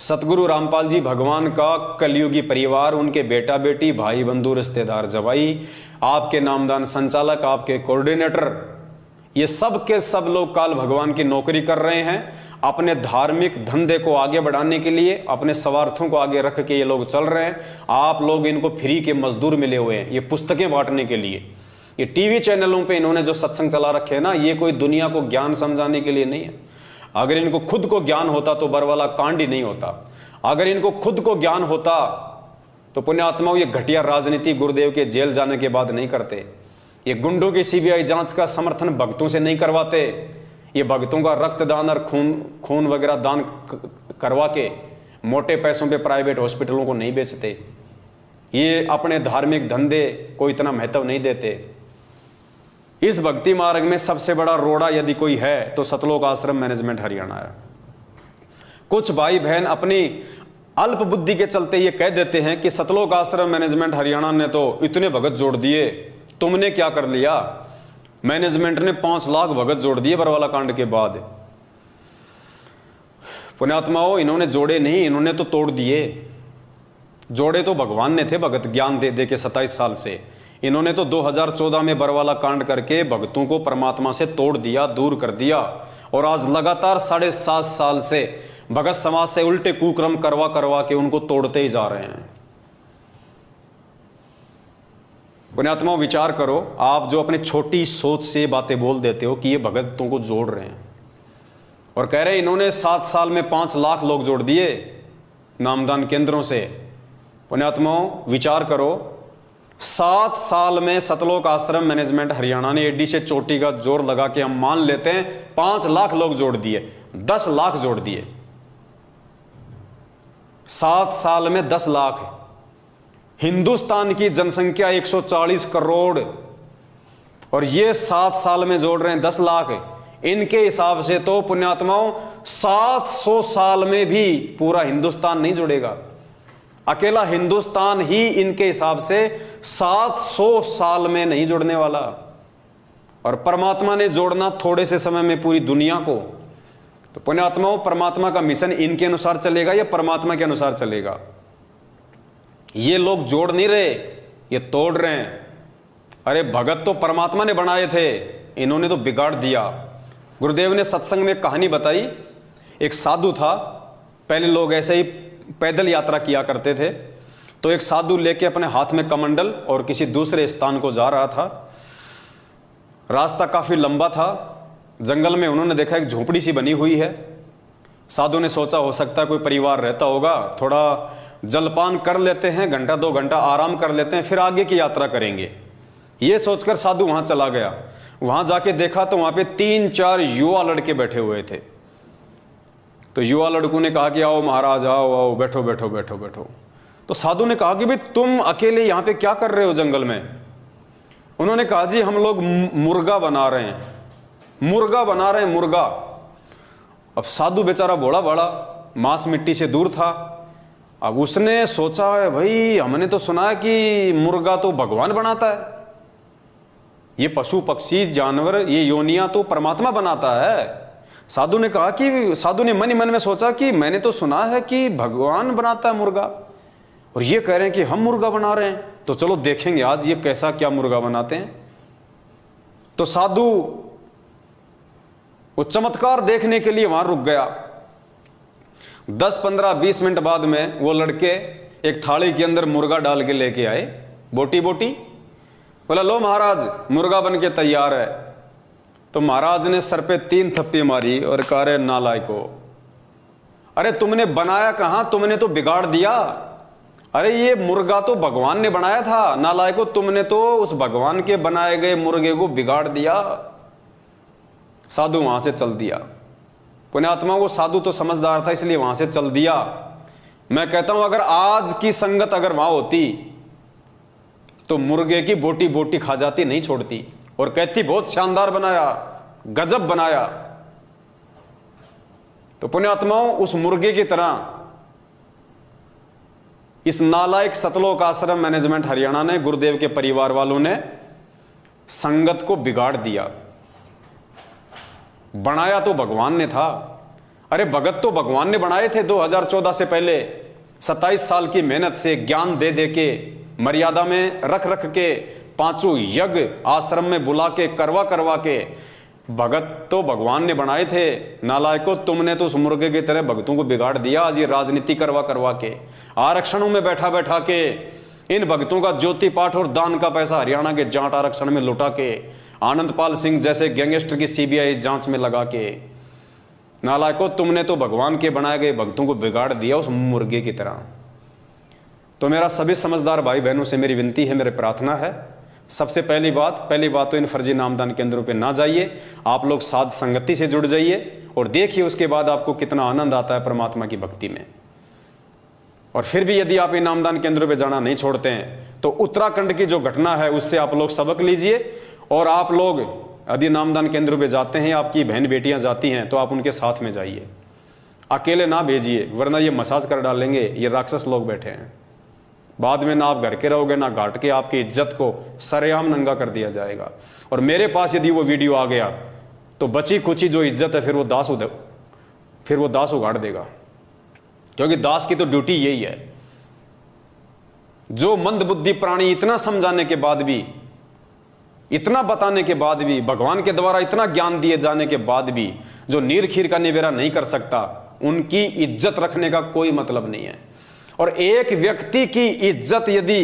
सतगुरु रामपाल जी भगवान का कलयुगी परिवार, उनके बेटा बेटी, भाई बंधु, रिश्तेदार, जवाई, आपके नामदान संचालक, आपके कोऑर्डिनेटर, ये सब के सब लोग काल भगवान की नौकरी कर रहे हैं। अपने धार्मिक धंधे को आगे बढ़ाने के लिए, अपने स्वार्थों को आगे रख के ये लोग चल रहे हैं। आप लोग इनको फ्री के मजदूर मिले हुए हैं, ये पुस्तकें बांटने के लिए। ये टीवी चैनलों पे इन्होंने जो सत्संग चला रखे हैं ना, ये कोई दुनिया को ज्ञान समझाने के लिए नहीं है। अगर इनको खुद को ज्ञान होता तो बरवाला कांड ही नहीं होता। अगर इनको खुद को ज्ञान होता तो पुण्यात्माओं ये घटिया राजनीति गुरुदेव के जेल जाने के बाद नहीं करते। ये गुंडों की सीबीआई जांच का समर्थन भक्तों से नहीं करवाते। ये भक्तों का रक्तदान और खून वगैरह दान करवा के मोटे पैसों पे प्राइवेट हॉस्पिटलों को नहीं बेचते। ये अपने धार्मिक धंधे को इतना महत्व नहीं देते। इस भक्ति मार्ग में सबसे बड़ा रोड़ा यदि कोई है तो सतलोक आश्रम मैनेजमेंट हरियाणा है। कुछ भाई बहन अपनी अल्प बुद्धि के चलते ये कह देते हैं कि सतलोक आश्रम मैनेजमेंट हरियाणा ने तो इतने भगत जोड़ दिए, तुमने क्या कर लिया? मैनेजमेंट ने 5 लाख भगत जोड़ दिए बरवाला कांड के बाद। पुण्यात्माओं, इन्होंने जोड़े नहीं, इन्होंने तो तोड़ दिए। जोड़े तो भगवान ने थे भगत ज्ञान दे दे के 27 साल से। इन्होंने तो 2014 में बरवाला कांड करके भक्तों को परमात्मा से तोड़ दिया, दूर कर दिया। और आज लगातार 7.5 साल से भगत समाज से उल्टे कुक्रम करवा करवा के उनको तोड़ते ही जा रहे हैं। पुण्यात्माओं, विचार करो, आप जो अपने छोटी सोच से बातें बोल देते हो कि ये भगतों को जोड़ रहे हैं और कह रहे हैं इन्होंने 7 साल में 5 लाख लोग जोड़ दिए नामदान केंद्रों से। पुण्यात्माओं, विचार करो, 7 साल में सतलोक आश्रम मैनेजमेंट हरियाणा ने एडी से चोटी का जोर लगा के हम मान लेते हैं 5 लाख लोग जोड़ दिए, 10 लाख जोड़ दिए। 7 साल में 10 लाख। हिंदुस्तान की जनसंख्या 140 करोड़ और ये 7 साल में जोड़ रहे हैं 10 लाख। इनके हिसाब से तो पुण्यात्माओं 700 साल में भी पूरा हिंदुस्तान नहीं जुड़ेगा। अकेला हिंदुस्तान ही इनके हिसाब से 700 साल में नहीं जुड़ने वाला। और परमात्मा ने जोड़ना थोड़े से समय में पूरी दुनिया को। तो पुण्यात्माओं, परमात्मा का मिशन इनके अनुसार चलेगा या परमात्मा के अनुसार चलेगा? ये लोग जोड़ नहीं रहे, ये तोड़ रहे हैं। अरे भगत तो परमात्मा ने बनाए थे, इन्होंने तो बिगाड़ दिया। गुरुदेव ने सत्संग में कहानी बताई। एक साधु था, पहले लोग ऐसे ही पैदल यात्रा किया करते थे। तो एक साधु लेके अपने हाथ में कमंडल और किसी दूसरे स्थान को जा रहा था। रास्ता काफी लंबा था। जंगल में उन्होंने देखा एक झोपड़ी सी बनी हुई है। साधु ने सोचा हो सकता है कोई परिवार रहता होगा, थोड़ा जलपान कर लेते हैं, 1-2 घंटा आराम कर लेते हैं, फिर आगे की यात्रा करेंगे। ये सोचकर साधु वहां चला गया। वहां जाके देखा तो वहां पे 3-4 युवा लड़के बैठे हुए थे। तो युवा लड़कों ने कहा कि आओ महाराज, आओ आओ, बैठो बैठो बैठो बैठो। तो साधु ने कहा कि भाई तुम अकेले यहाँ पे क्या कर रहे हो जंगल में? उन्होंने कहा जी हम लोग मुर्गा बना रहे हैं, मुर्गा बना रहे हैं, मुर्गा। अब साधु बेचारा भोला भाला, मांस मिट्टी से दूर था। अब उसने सोचा है भाई हमने तो सुना है कि मुर्गा तो भगवान बनाता है, ये पशु पक्षी जानवर ये योनियां तो परमात्मा बनाता है। साधु ने कहा कि साधु ने मन ही मन में सोचा कि मैंने तो सुना है कि भगवान बनाता है मुर्गा, और ये कह रहे हैं कि हम मुर्गा बना रहे हैं, तो चलो देखेंगे आज ये कैसा क्या मुर्गा बनाते हैं। तो साधु वो चमत्कार देखने के लिए वहां रुक गया। 10, 15, 20 मिनट बाद में वो लड़के एक थाली के अंदर मुर्गा डाल के लेके आए, बोटी बोटी। बोला लो महाराज, मुर्गा बन के तैयार है। तो महाराज ने सर पे 3 थप्पी मारी और कहा रे नालायको, अरे तुमने बनाया कहां, तुमने तो बिगाड़ दिया। अरे ये मुर्गा तो भगवान ने बनाया था, नालायको तुमने तो उस भगवान के बनाए गए मुर्गे को बिगाड़ दिया। साधु वहां से चल दिया। पुण्यात्मा, वो साधु तो समझदार था इसलिए वहां से चल दिया। मैं कहता हूं अगर आज की संगत अगर वहां होती तो मुर्गे की बोटी बोटी खा जाती, नहीं छोड़ती, और कहती बहुत शानदार बनाया, गजब बनाया। तो पुण्यात्माओं, उस मुर्गे की तरह इस नालायक सतलोक आश्रम मैनेजमेंट हरियाणा ने, गुरुदेव के परिवार वालों ने संगत को बिगाड़ दिया। बनाया तो भगवान ने था। अरे भगत तो भगवान ने बनाए थे 2014 से पहले। 27 साल की मेहनत से, ज्ञान दे दे के, मर्यादा में रख रख के, 5 यज्ञ आश्रम में बुला के, करवा के भगत तो भगवान ने बनाए थे। नालायकों, तुमने तो उस मुर्गे की तरह भगतों को बिगाड़ दिया। आज ये राजनीति करवा के, आरक्षणों में बैठा के इन भक्तों का ज्योति पाठ और दान का पैसा हरियाणा के जाट आरक्षण में लुटा के, आनंदपाल सिंह जैसे गैंगस्टर की सीबीआई जांच में लगा के, नालायकों, तुमने तो भगवान के बनाए गए भक्तों को बिगाड़ दिया उस मुर्गे की तरह। तो मेरा सभी समझदार भाई बहनों से मेरी विनती है, मेरी प्रार्थना है, सबसे पहली बात तो इन फर्जी नामदान केंद्रों पे ना जाइए। आप लोग साध संगति से जुड़ जाइए और देखिए उसके बाद आपको कितना आनंद आता है परमात्मा की भक्ति में। और फिर भी यदि आप इन नामदान केंद्रों पे जाना नहीं छोड़ते हैं तो उत्तराखंड की जो घटना है उससे आप लोग सबक लीजिए। और आप लोग यदि नामदान केंद्रों पे जाते हैं, आपकी बहन बेटियां जाती हैं, तो आप उनके साथ में जाइए, अकेले ना भेजिए, वरना ये मसाज कर डालेंगे। ये राक्षस लोग बैठे हैं, बाद में ना आप घर के रहोगे ना घाट के, आपकी इज्जत को सरेआम नंगा कर दिया जाएगा। और मेरे पास यदि वो वीडियो आ गया तो बची खुची जो इज्जत है फिर वो दास उगाड़ देगा, क्योंकि दास की तो ड्यूटी यही है। जो मंदबुद्धि प्राणी इतना समझाने के बाद भी, इतना बताने के बाद भी, भगवान के द्वारा इतना ज्ञान दिए जाने के बाद भी जो नीर खीर का निबेरा नहीं कर सकता, उनकी इज्जत रखने का कोई मतलब नहीं है। और एक व्यक्ति की इज्जत यदि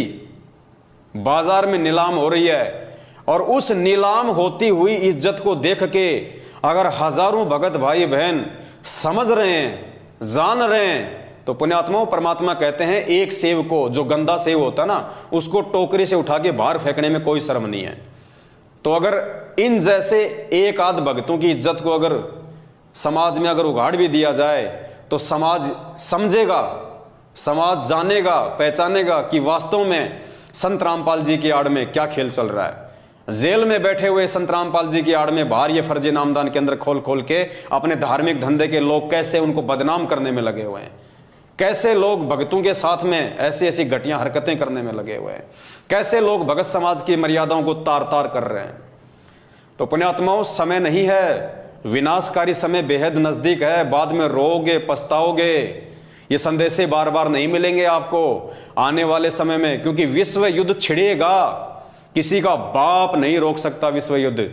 बाजार में नीलाम हो रही है और उस नीलाम होती हुई इज्जत को देख के अगर हजारों भगत भाई बहन समझ रहे हैं, जान रहे हैं, तो पुण्यात्माओं, परमात्मा कहते हैं एक सेव को, जो गंदा सेव होता ना, उसको टोकरी से उठा के बाहर फेंकने में कोई शर्म नहीं है। तो अगर इन जैसे एक आध भक्तों की इज्जत को अगर समाज में अगर उगाड़ भी दिया जाए तो समाज समझेगा, समाज जानेगा, पहचानेगा कि वास्तव में संत रामपाल जी की आड़ में क्या खेल चल रहा है। जेल में बैठे हुए संत रामपाल जी की आड़ में बाहर ये फर्जी नामदान केंद्र खोल के अपने धार्मिक धंधे के लोग कैसे उनको बदनाम करने में लगे हुए हैं, कैसे लोग भक्तों के साथ में ऐसी ऐसी घटिया हरकतें करने में लगे हुए हैं, कैसे लोग भगत समाज की मर्यादाओं को तार तार कर रहे हैं। तो पुण्यात्माओं, समय नहीं है, विनाशकारी समय बेहद नजदीक है। बाद में रोओगे, पछताओगे। ये संदेशे बार बार नहीं मिलेंगे आपको आने वाले समय में, क्योंकि विश्व युद्ध छिड़ेगा। किसी का बाप नहीं रोक सकता विश्व युद्ध,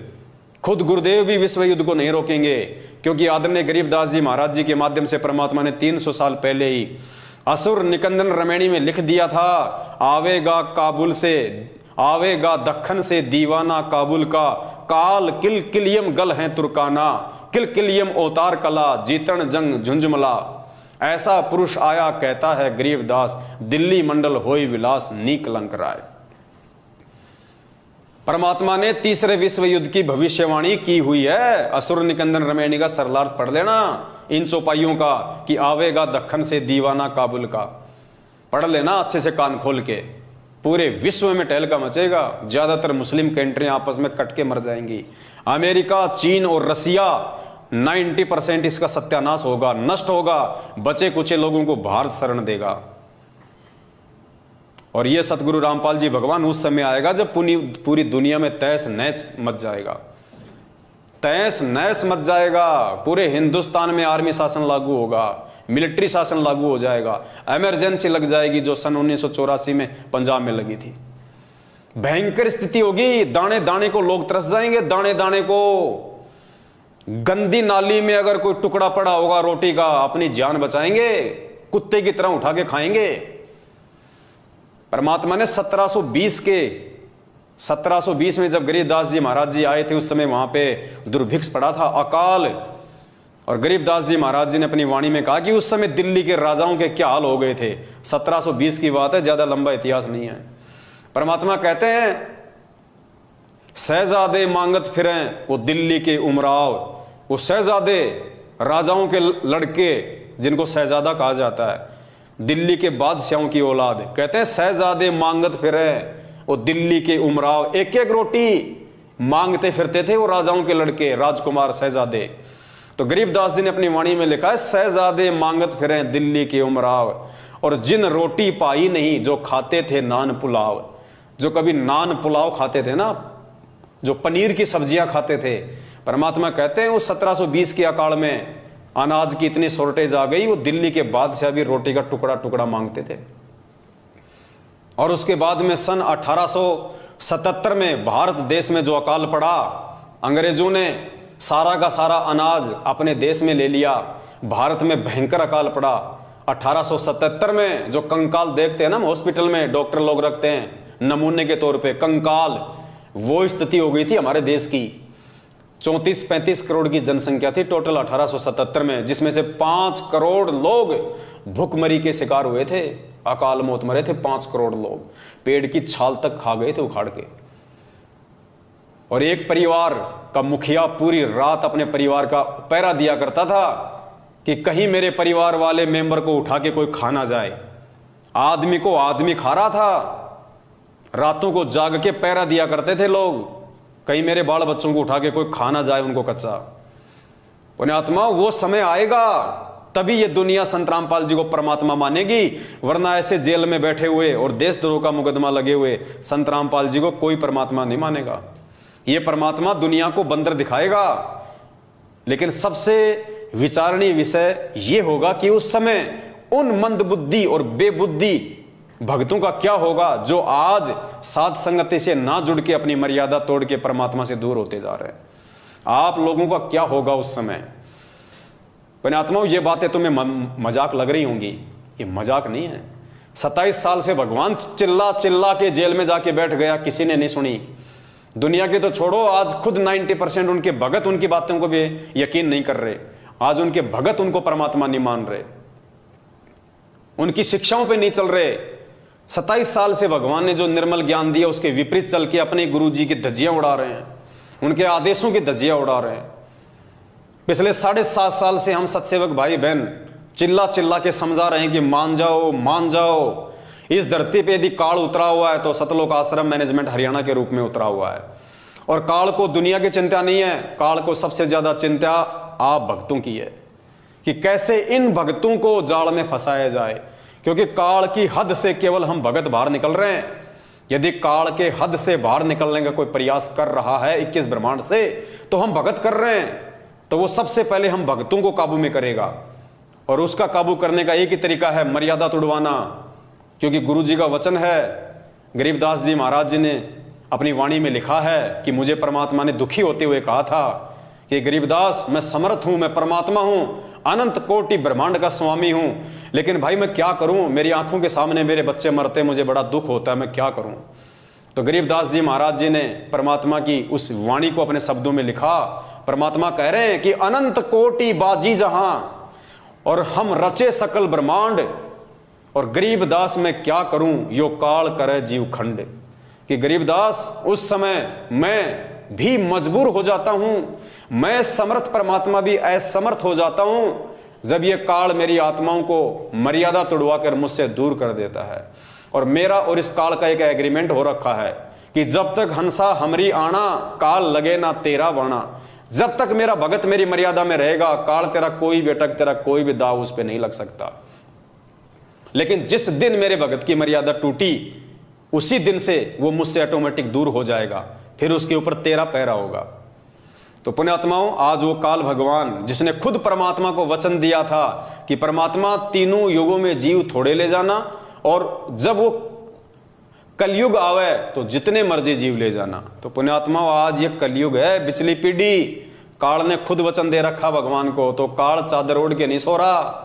खुद गुरुदेव भी विश्व युद्ध को नहीं रोकेंगे, क्योंकि आदरणीय गरीबदास जी महाराज जी के माध्यम से परमात्मा ने 300 साल पहले ही असुर निकंदन रमैणी में लिख दिया था, आवेगा काबुल से, आवेगा दक्खन से दीवाना काबुल का, काल किल किलियम गल है तुर्काना, किल किलियम अवतार कला, जीतन जंग झुंझुमला। ऐसा पुरुष आया कहता है गरीबदास, दिल्ली मंडल होई विलास नी कलंक राय। परमात्मा ने तीसरे विश्व युद्ध की भविष्यवाणी की हुई है। असुर निकंदन रमैणी का सरलार्थ पढ़ लेना इन चौपाइयों का, कि आवेगा दक्खन से दीवाना काबुल का, पढ़ लेना अच्छे से कान खोल के। पूरे विश्व में टहलका मचेगा, ज्यादातर मुस्लिम कंट्रियां आपस में कट के मर जाएंगी। अमेरिका, चीन और रसिया 90% इसका सत्यानाश होगा, नष्ट होगा, बचे कुचे लोगों को भारत शरण देगा। और ये सतगुरु रामपाल जी भगवान उस समय आएगा जब पूरी दुनिया में तहस नहस मच जाएगा, तहस नहस मच जाएगा। पूरे हिंदुस्तान में आर्मी शासन लागू होगा, मिलिट्री शासन लागू हो जाएगा, इमरजेंसी लग जाएगी जो सन 1984 में पंजाब में लगी थी। भयंकर स्थिति होगी, दाने दाने को लोग तरस जाएंगे, दाने दाने को। गंदी नाली में अगर कोई टुकड़ा पड़ा होगा रोटी का, अपनी जान बचाएंगे, कुत्ते की तरह उठा के खाएंगे। परमात्मा ने 1720 में जब गरीबदास जी महाराज जी आए थे, उस समय वहां पे दुर्भिक्ष पड़ा था, अकाल। और गरीबदास जी महाराज जी ने अपनी वाणी में कहा कि उस समय दिल्ली के राजाओं के क्या हाल हो गए थे। 1720 की बात है, ज्यादा लंबा इतिहास नहीं है। परमात्मा कहते हैं, शहजादे मांगत फिरें वो दिल्ली के उमराव। वो शहजादे, राजाओं के लड़के जिनको शहजादा कहा जाता है, दिल्ली के बादशाहों की औलाद, कहते हैं शहजादे मांगत फिरे वो दिल्ली के उमराव। एक एक रोटी मांगते फिरते थे वो राजाओं के लड़के, राजकुमार, शहजादे। तो गरीबदास जी ने अपनी वाणी में लिखा है, शहजादे मांगत फिरे दिल्ली के उमराव, और जिन रोटी पाई नहीं जो खाते थे नान पुलाव। जो कभी नान पुलाव खाते थे ना, जो पनीर की सब्जियां खाते थे, परमात्मा कहते हैं उस 1720 के अकाल में अनाज की इतनी शॉर्टेज आ गई, वो दिल्ली के बादशाह भी रोटी का टुकड़ा टुकड़ा मांगते थे। और उसके बाद में सन 1877 में भारत देश में जो अकाल पड़ा, अंग्रेजों ने सारा का सारा अनाज अपने देश में ले लिया, भारत में भयंकर अकाल पड़ा। 1877 में जो कंकाल देखते हैं ना, हम हॉस्पिटल में डॉक्टर लोग रखते हैं नमूने के तौर पे कंकाल, वो स्थिति हो गई थी हमारे देश की। 34-35 करोड़ की जनसंख्या थी टोटल 1877 में, जिसमें से 5 करोड़ लोग भूखमरी के शिकार हुए थे, अकाल मौत मरे थे 5 करोड़ लोग, पेड़ की छाल तक खा गए थे उखाड़ के। और एक परिवार का मुखिया पूरी रात अपने परिवार का पहरा दिया करता था कि कहीं मेरे परिवार वाले मेंबर को उठा के कोई खा ना जाए। आदमी को आदमी खा रहा था, रातों को जाग के पहरा दिया करते थे लोग, कहीं मेरे बाल बच्चों को उठा के कोई खा ना जाए उनको कच्चा। पुण्यात्मा, वो समय आएगा तभी ये दुनिया संत रामपाल जी को परमात्मा मानेगी, वरना ऐसे जेल में बैठे हुए और देशद्रोह का मुकदमा लगे हुए संत रामपाल जी को कोई परमात्मा नहीं मानेगा। ये परमात्मा दुनिया को बंदर दिखाएगा। लेकिन सबसे विचारणीय विषय ये होगा कि उस समय उन मंदबुद्धि और बेबुद्धि भक्तों का क्या होगा जो आज साध संगति से ना जुड़ के अपनी मर्यादा तोड़ के परमात्मा से दूर होते जा रहे हैं। आप लोगों का क्या होगा उस समय। पुण्यात्माओं, ये बातें तुम्हें मजाक लग रही होंगी, ये मजाक नहीं है। 27 साल से भगवान चिल्ला चिल्ला के जेल में जाके बैठ गया, किसी ने नहीं सुनी। दुनिया के तो छोड़ो, आज खुद 90% उनके भगत उनकी बातों को भी यकीन नहीं कर रहे। आज उनके भगत उनको परमात्मा नहीं मान रहे, उनकी शिक्षाओं पे नहीं चल रहे। 27 साल से भगवान ने जो निर्मल ज्ञान दिया उसके विपरीत चल के अपने गुरु जी की धज्जियां उड़ा रहे हैं, उनके आदेशों की धज्जियां उड़ा रहे हैं। पिछले 7.5 साल से हम सत्सेवक भाई बहन चिल्ला चिल्ला के समझा रहे हैं कि मान जाओ मान जाओ। इस धरती पे यदि काल उतरा हुआ है तो सतलोक आश्रम मैनेजमेंट हरियाणा के रूप में उतरा हुआ है। और काल को दुनिया की चिंता नहीं है, काल को सबसे ज्यादा चिंता आप भक्तों की है कि कैसे इन भक्तों को जाल में फंसाया जाए। क्योंकि काल की हद से केवल हम भगत बाहर निकल रहे हैं। यदि काल के हद से बाहर निकलने का कोई प्रयास कर रहा है 21 ब्रह्मांड से, तो हम भगत कर रहे हैं, तो वो सबसे पहले हम भक्तों को काबू में करेगा। और उसका काबू करने का एक ही तरीका है, मर्यादा तोड़वाना। क्योंकि गुरु जी का वचन है, गरीबदास जी महाराज जी ने अपनी वाणी में लिखा है कि मुझे परमात्मा ने दुखी होते हुए कहा था कि गरीबदास, मैं समर्थ हूं, मैं परमात्मा हूं, अनंत कोटि ब्रह्मांड का स्वामी हूं, लेकिन भाई मैं क्या करूं, मेरी आंखों के सामने मेरे बच्चे मरते, मुझे बड़ा दुख होता है, मैं क्या करूं। तो गरीबदास जी महाराज जी ने परमात्मा की उस वाणी को अपने शब्दों में लिखा। परमात्मा कह रहे हैं कि अनंत कोटि बाजी जहां और हम रचे सकल ब्रह्मांड, और गरीबदास मैं क्या करूं, यो काल करे जीव खंड। कि गरीबदास, उस समय मैं भी मजबूर हो जाता हूं, मैं समर्थ परमात्मा भी असमर्थ हो जाता हूं, जब ये काल मेरी आत्माओं को मर्यादा तोड़वा कर मुझसे दूर कर देता है। और मेरा और इस काल का एक एग्रीमेंट हो रखा है कि जब तक हंसा हमरी आना, काल लगे ना तेरा बाणा। जब तक मेरा भगत मेरी मर्यादा में रहेगा, काल तेरा कोई भी अटक, तेरा कोई भी दाव उस पर नहीं लग सकता। लेकिन जिस दिन मेरे भगत की मर्यादा टूटी, उसी दिन से वो मुझसे ऑटोमेटिक दूर हो जाएगा, फिर उसके ऊपर तेरा पहरा होगा। तो पुण्यात्माओं, आज वो काल भगवान जिसने खुद परमात्मा को वचन दिया था कि परमात्मा तीनों युगों में जीव थोड़े ले जाना, और जब वो कलयुग आवे तो जितने मर्जी जीव ले जाना। तो पुण्यात्माओं, आज ये कलयुग है, बिचली पीढ़ी। काल ने खुद वचन दे रखा भगवान को, तो काल चादर ओढ़ के नहीं सो रहा।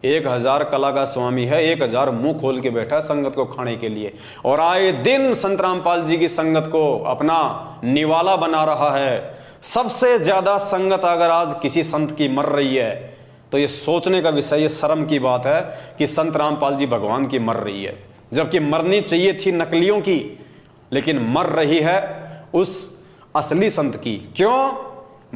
1000 कला का स्वामी है, 1000 मुंह खोल के बैठा है संगत को खाने के लिए, और आए दिन संत रामपाल जी की संगत को अपना निवाला बना रहा है। सबसे ज्यादा संगत अगर आज किसी संत की मर रही है तो ये सोचने का विषय, ये शर्म की बात है कि संत रामपाल जी भगवान की मर रही है, जबकि मरनी चाहिए थी नकलियों की, लेकिन मर रही है उस असली संत की। क्यों?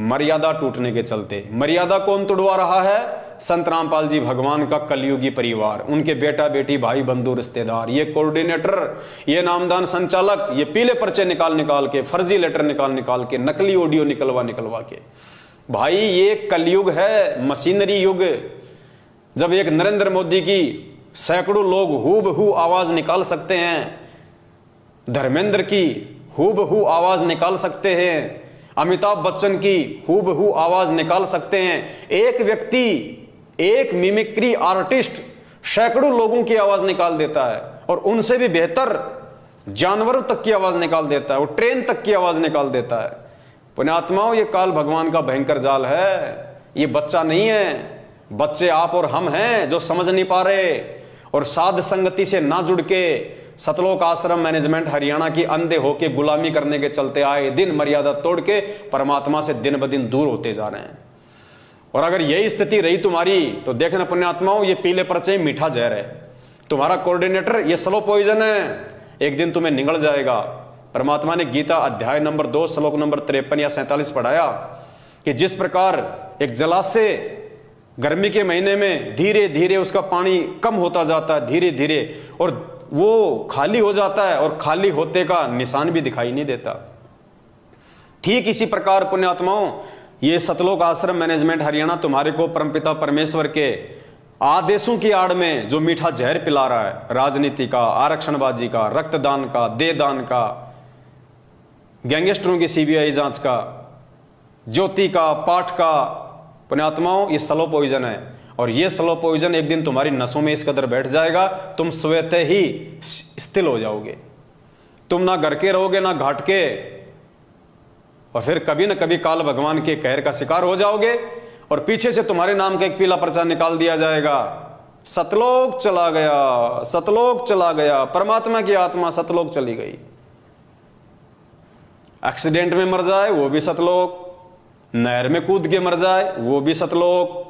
मर्यादा टूटने के चलते। मर्यादा कौन तोड़वा रहा है? संत रामपाल जी भगवान का कलयुगी परिवार, उनके बेटा बेटी भाई बंधु रिश्तेदार, ये कोऑर्डिनेटर, ये नामदान संचालक, ये पीले पर्चे निकाल निकाल के, फर्जी लेटर निकाल निकाल के, नकली ऑडियो निकलवा निकलवा के। भाई ये कलयुग है, मशीनरी युग। जब एक नरेंद्र मोदी की सैकड़ों लोग हूबहू आवाज निकाल सकते हैं, धर्मेंद्र की हूबहू आवाज निकाल सकते हैं, अमिताभ बच्चन की हूबहू आवाज निकाल सकते हैं। एक व्यक्ति, एक मिमिक्री आर्टिस्ट सैकड़ों लोगों की आवाज निकाल देता है, और उनसे भी बेहतर जानवरों तक की आवाज निकाल देता है, वो ट्रेन तक की आवाज निकाल देता है। पुण्यात्माओं, ये काल भगवान का भयंकर जाल है, ये बच्चा नहीं है। बच्चे आप और हम हैं जो समझ नहीं पा रहे, और साध संगति से ना जुड़ के सतलोक आश्रम मैनेजमेंट हरियाणा की अंधे होके गुलामी करने के चलते आए दिन मर्यादा तोड़ के परमात्मा से दिन ब दिन दूर होते जा रहे हैं। और अगर यही स्थिति रही तुम्हारी तो देखना पुण्यात्माओं, ये पीले पर्चे मीठा जहर है। तुम्हारा कोऑर्डिनेटर ये स्लो पॉइजन है, एक दिन तुम्हें निगल जाएगा। परमात्मा ने गीता अध्याय नंबर 2 श्लोक नंबर 53 या 47 पढ़ाया कि जिस प्रकार एक जलाशय गर्मी के महीने में धीरे धीरे उसका पानी कम होता जाता है, धीरे धीरे, और वो खाली हो जाता है, और खाली होते का निशान भी दिखाई नहीं देता। ठीक इसी प्रकार पुण्यात्माओं, ये सतलोक आश्रम मैनेजमेंट हरियाणा तुम्हारे को परमपिता परमेश्वर के आदेशों की आड़ में जो मीठा जहर पिला रहा है, राजनीति का, आरक्षणबाजी का, रक्तदान का, देहदान का, गैंगस्टरों की सीबीआई जांच का, ज्योति का, पाठ का, पुण्यात्माओं ये स्लो पॉइजन है। और ये स्लो पॉइजन एक दिन तुम्हारी नसों में इस कदर बैठ जाएगा, तुम स्वतः ही स्थिर हो जाओगे। तुम ना घर के रहोगे ना घाट के, और फिर कभी ना कभी काल भगवान के कहर का शिकार हो जाओगे, और पीछे से तुम्हारे नाम का एक पीला पर्चा निकाल दिया जाएगा, सतलोक चला गया, सतलोक चला गया, परमात्मा की आत्मा सतलोक चली गई। एक्सीडेंट में मर जाए वो भी सतलोक, नहर में कूद के मर जाए वो भी सतलोक,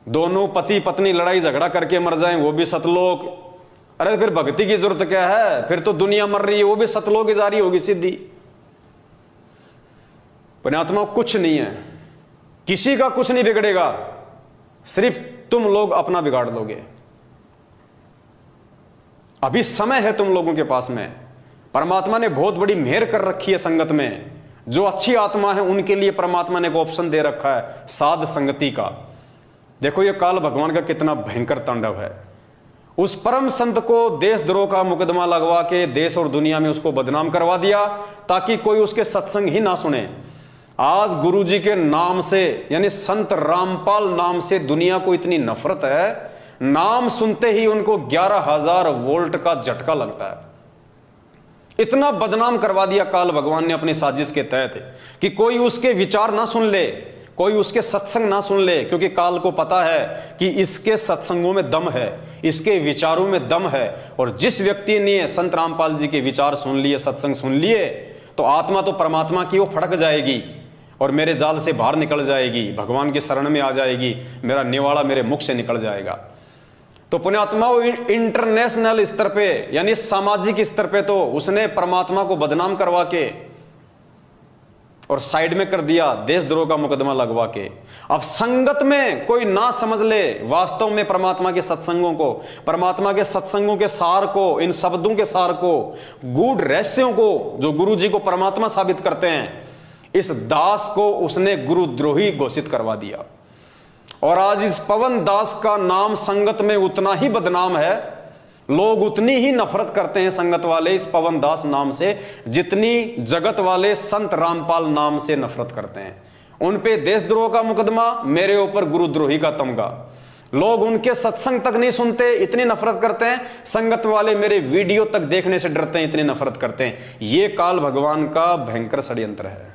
दोनों पति पत्नी लड़ाई झगड़ा करके मर जाएं वो भी सतलोक। अरे फिर भक्ति की जरूरत क्या है, फिर तो दुनिया मर रही है, वो भी सतलोक ही जारी होगी सीधी। पुण्यात्मा कुछ नहीं है, किसी का कुछ नहीं बिगड़ेगा, सिर्फ तुम लोग अपना बिगाड़ लोगे। अभी समय है तुम लोगों के पास में, परमात्मा ने बहुत बड़ी मेहर कर रखी है संगत में। जो अच्छी आत्मा है उनके लिए परमात्मा ने एक ऑप्शन दे रखा है साध संगति का। देखो ये काल भगवान का कितना भयंकर तांडव है। उस परम संत को देशद्रोह का मुकदमा लगवा के देश और दुनिया में उसको बदनाम करवा दिया ताकि कोई उसके सत्संग ही ना सुने। आज गुरुजी के नाम से यानी संत रामपाल नाम से दुनिया को इतनी नफरत है, नाम सुनते ही उनको 11,000 वोल्ट का झटका लगता है। इतना बदनाम करवा दिया काल भगवान ने अपनी साजिश के तहत कि कोई उसके विचार ना सुन ले, कोई उसके सत्संग ना सुन ले, क्योंकि काल को पता है कि इसके सत्संगों में दम है, इसके विचारों में दम है। और जिस व्यक्ति ने संत रामपाल जी के विचार सुन लिए, सत्संग सुन लिए, तो आत्मा तो परमात्मा की वो फड़क जाएगी और मेरे जाल से बाहर निकल जाएगी, भगवान की शरण में आ जाएगी, मेरा निवाड़ा मेरे मुख से निकल जाएगा। तो पुण्यात्माओं इंटरनेशनल स्तर पे यानी सामाजिक स्तर पे तो उसने परमात्मा को बदनाम करवा के और साइड में कर दिया, देशद्रोह का मुकदमा लगवा के। अब संगत में कोई ना समझ ले वास्तव में परमात्मा के सत्संगों को, परमात्मा के सत्संगों के सार को, इन शब्दों के सार को, गूढ़ रहस्यों को जो गुरु जी को परमात्मा साबित करते हैं, इस दास को उसने गुरुद्रोही घोषित करवा दिया। और आज इस पवन दास का नाम संगत में उतना ही बदनाम है, लोग उतनी ही नफरत करते हैं संगत वाले इस पवन दास नाम से जितनी जगत वाले संत रामपाल नाम से नफरत करते हैं। उन पे देशद्रोह का मुकदमा, मेरे ऊपर गुरुद्रोही का तमगा। लोग उनके सत्संग तक नहीं सुनते, इतनी नफरत करते हैं। संगत वाले मेरे वीडियो तक देखने से डरते हैं, इतनी नफरत करते हैं। ये काल भगवान का भयंकर षड्यंत्र है।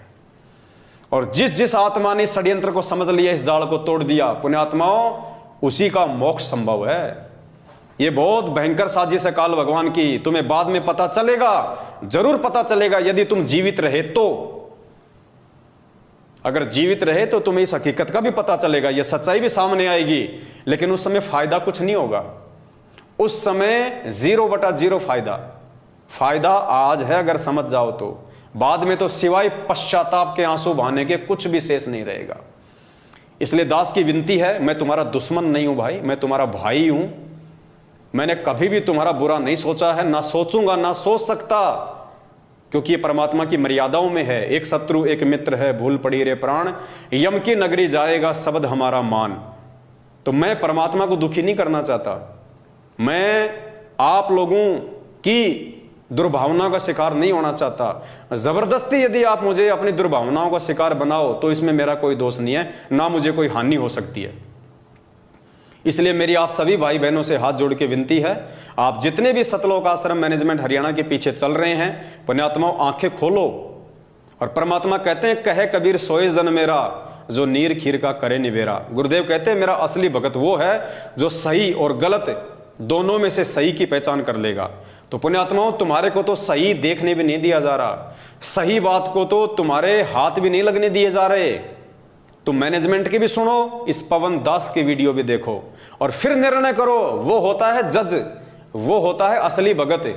और जिस जिस आत्मा ने षड्यंत्र को समझ लिया, इस जाल को तोड़ दिया, पुण्यात्माओं, उसी का मोक्ष संभव है। ये बहुत भयंकर साजिश है काल भगवान की। तुम्हें बाद में पता चलेगा, जरूर पता चलेगा, यदि तुम जीवित रहे तो। अगर जीवित रहे तो तुम्हें इस हकीकत का भी पता चलेगा, यह सच्चाई भी सामने आएगी। लेकिन उस समय फायदा कुछ नहीं होगा, उस समय 0/0 फायदा। फायदा आज है अगर समझ जाओ तो, बाद में तो सिवाय पश्चाताप के आंसू बहाने के कुछ भी शेष नहीं रहेगा। इसलिए दास की विनती है, मैं तुम्हारा दुश्मन नहीं हूं भाई, मैं तुम्हारा भाई हूं। मैंने कभी भी तुम्हारा बुरा नहीं सोचा है, ना सोचूंगा, ना सोच सकता, क्योंकि ये परमात्मा की मर्यादाओं में है। एक शत्रु एक मित्र है, भूल पड़ी रे प्राण, यम की नगरी जाएगा शब्द हमारा मान। तो मैं परमात्मा को दुखी नहीं करना चाहता, मैं आप लोगों की दुर्भावनाओं का शिकार नहीं होना चाहता। जबरदस्ती यदि आप मुझे अपनी दुर्भावनाओं का शिकार बनाओ तो इसमें मेरा कोई दोष नहीं है, ना मुझे कोई हानि हो सकती है। इसलिए मेरी आप सभी भाई बहनों से हाथ जोड़ के विनती है, आप जितने भी सतलोक आश्रम मैनेजमेंट हरियाणा के पीछे चल रहे हैं, पुण्यात्माओं आंखें खोलो। और परमात्मा कहते हैं, कहे कबीर सोए जन मेरा, जो नीर खीर का करे निबेरा। गुरुदेव कहते हैं, मेरा असली भगत वो है जो सही और गलत दोनों में से सही की पहचान कर लेगा। तो पुण्यात्माओं, तुम्हारे को तो सही देखने भी नहीं दिया जा रहा, सही बात को तो तुम्हारे हाथ भी नहीं लगने दिए जा रहे। तुम मैनेजमेंट की भी सुनो, इस पवन दास की वीडियो भी देखो और फिर निर्णय करो। वो होता है जज, वो होता है असली भगत।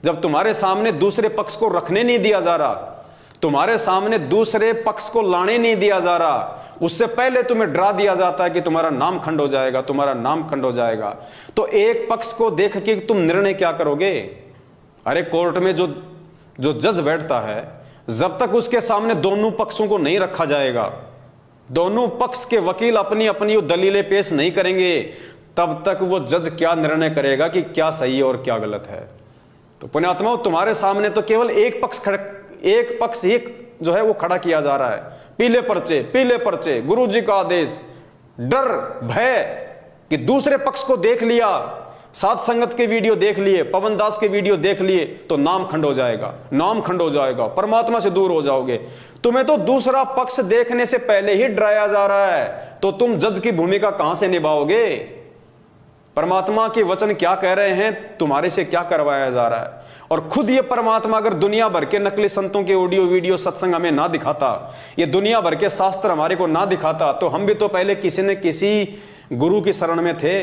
जब तुम्हारे सामने दूसरे पक्ष को रखने नहीं दिया जा रहा, तुम्हारे सामने दूसरे पक्ष को लाने नहीं दिया जा रहा, उससे पहले तुम्हें डरा दिया जाता है कि तुम्हारा नाम खंड हो जाएगा, तुम्हारा नाम खंड हो जाएगा, तो एक पक्ष को देख के तुम निर्णय क्या करोगे? अरे कोर्ट में जो जज बैठता है, जब तक उसके सामने दोनों पक्षों को नहीं रखा जाएगा, दोनों पक्ष के वकील अपनी अपनी दलीलें पेश नहीं करेंगे, तब तक वो जज क्या निर्णय करेगा कि क्या सही है और क्या गलत है। तो पुण्यात्माओं, तुम्हारे सामने तो केवल एक पक्ष जो है वो खड़ा किया जा रहा है। पीले पर्चे, गुरु जी का आदेश, डर भय कि दूसरे पक्ष को देख लिया, साध संगत के वीडियो देख लिए, पवन दास के वीडियो देख लिए तो नाम खंड हो जाएगा, नाम खंड हो जाएगा, परमात्मा से दूर हो जाओगे। तुम्हें तो दूसरा पक्ष देखने से पहले ही डराया जा रहा है, तो तुम जज की भूमिका कहां से निभाओगे? परमात्मा के वचन क्या कह रहे हैं, तुम्हारे से क्या करवाया जा रहा है? और खुद ये परमात्मा अगर दुनिया भर के नकली संतों के ऑडियो वीडियो सत्संग हमें ना दिखाता, ये दुनिया भर के शास्त्र हमारे को ना दिखाता, तो हम भी तो पहले किसी न किसी गुरु की शरण में थे।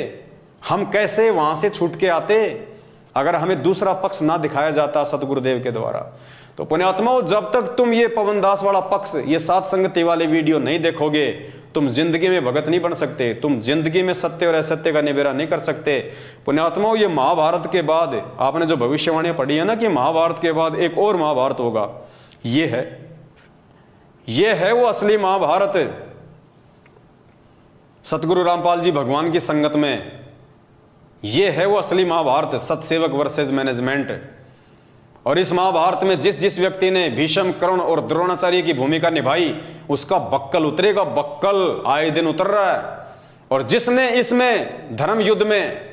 हम कैसे वहां से छूट के आते अगर हमें दूसरा पक्ष ना दिखाया जाता सतगुरुदेव के द्वारा? तो पुण्यात्माओं, जब तक तुम ये पवन दास वाला पक्ष, ये साध संगति वाले वीडियो नहीं देखोगे, तुम जिंदगी में भगत नहीं बन सकते, तुम जिंदगी में सत्य और असत्य का निबेरा नहीं कर सकते। पुण्यात्माओं, ये महाभारत के बाद आपने जो भविष्यवाणी पढ़ी है ना कि महाभारत के बाद एक और महाभारत होगा, ये है वो असली महाभारत। सतगुरु रामपाल जी भगवान की संगत में ये है वो असली महाभारत, सतसेवक वर्सेस मैनेजमेंट। और इस महाभारत में जिस व्यक्ति ने भीष्म, कर्ण और द्रोणाचार्य की भूमिका निभाई, उसका बक्कल उतरेगा, बक्कल आए दिन उतर रहा है। और जिसने इसमें धर्म युद्ध में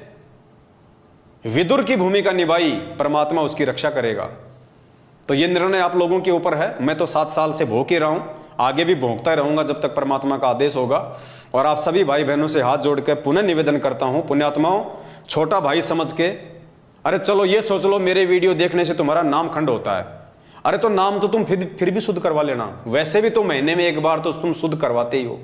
विदुर की भूमिका निभाई, परमात्मा उसकी रक्षा करेगा। तो ये निर्णय आप लोगों के ऊपर है। मैं तो 7 साल से भोंक ही रहा हूं, आगे भी भोंकता रहूंगा जब तक परमात्मा का आदेश होगा। और आप सभी भाई बहनों से हाथ जोड़ के पुनः निवेदन करता हूं, पुण्यात्माओं, छोटा भाई समझ के, अरे चलो ये सोच लो मेरे वीडियो देखने से तुम्हारा नाम खंड होता है, अरे तो नाम तो तुम फिर भी शुद्ध करवा लेना। वैसे भी तो महीने में एक बार तो तुम शुद्ध करवाते ही हो।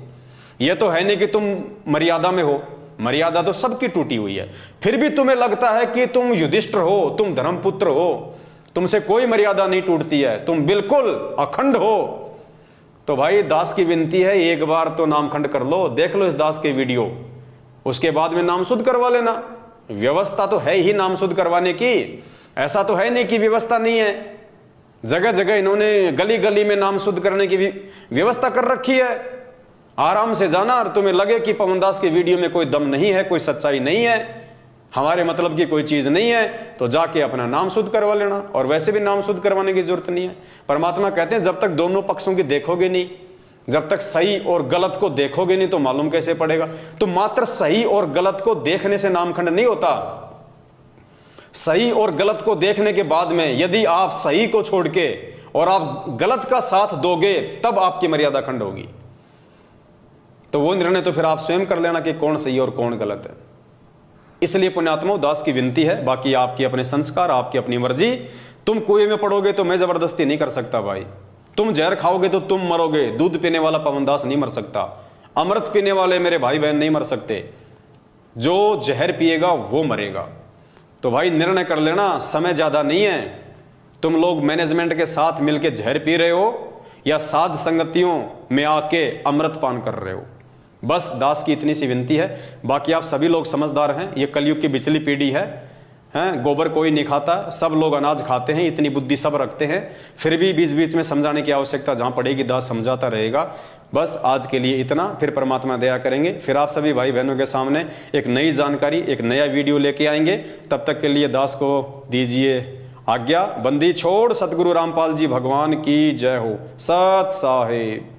ये तो है नहीं कि तुम मर्यादा में हो, मर्यादा तो सबकी टूटी हुई है। फिर भी तुम्हें लगता है कि तुम युधिष्ठिर हो, तुम धर्मपुत्र हो, तुमसे कोई मर्यादा नहीं टूटती है, तुम बिल्कुल अखंड हो। तो भाई दास की विनती है, एक बार तो नाम खंड कर लो, देख लो इस दास के वीडियो, उसके बाद में नाम शुद्ध करवा लेना। व्यवस्था तो है ही नाम शुद्ध करवाने की, ऐसा तो है नहीं कि व्यवस्था नहीं है। जगह जगह इन्होंने गली गली में नाम शुद्ध करने की व्यवस्था कर रखी है। आराम से जाना, और तुम्हें लगे कि पवन दास के वीडियो में कोई दम नहीं है, कोई सच्चाई नहीं है, हमारे मतलब की कोई चीज नहीं है, तो जाके अपना नाम शुद्ध करवा लेना। और वैसे भी नाम शुद्ध करवाने की जरूरत नहीं है। परमात्मा कहते हैं जब तक दोनों पक्षों की देखोगे नहीं, जब तक सही और गलत को देखोगे नहीं, तो मालूम कैसे पड़ेगा? तो मात्र सही और गलत को देखने से नामखंड नहीं होता। सही और गलत को देखने के बाद में यदि आप सही को छोड़ के और आप गलत का साथ दोगे, तब आपकी मर्यादा खंड होगी। तो वो निर्णय तो फिर आप स्वयं कर लेना कि कौन सही और कौन गलत है। इसलिए पुण्यात्माओं, दास की विनती है, बाकी आपके अपने संस्कार, आपकी अपनी मर्जी। तुम कुएं में पड़ोगे तो मैं जबरदस्ती नहीं कर सकता भाई, तुम जहर खाओगे तो तुम मरोगे। दूध पीने वाला पवन दास नहीं मर सकता, अमृत पीने वाले मेरे भाई बहन नहीं मर सकते, जो जहर पिएगा वो मरेगा। तो भाई निर्णय कर लेना, समय ज्यादा नहीं है। तुम लोग मैनेजमेंट के साथ मिलकर जहर पी रहे हो या साध संगतियों में आके अमृत पान कर रहे हो। बस दास की इतनी सी विनती है। बाकी आप सभी लोग समझदार हैं, ये कलयुग की बिचली पीढ़ी है, गोबर कोई नहीं खाता, सब लोग अनाज खाते हैं, इतनी बुद्धि सब रखते हैं। फिर भी बीच बीच में समझाने की आवश्यकता जहां पड़ेगी दास समझाता रहेगा। बस आज के लिए इतना, फिर परमात्मा दया करेंगे, फिर आप सभी भाई बहनों के सामने एक नई जानकारी, एक नया वीडियो लेके आएंगे। तब तक के लिए दास को दीजिए आज्ञा बंदी छोड़। सतगुरु रामपाल जी भगवान की जय हो। सत साहिब।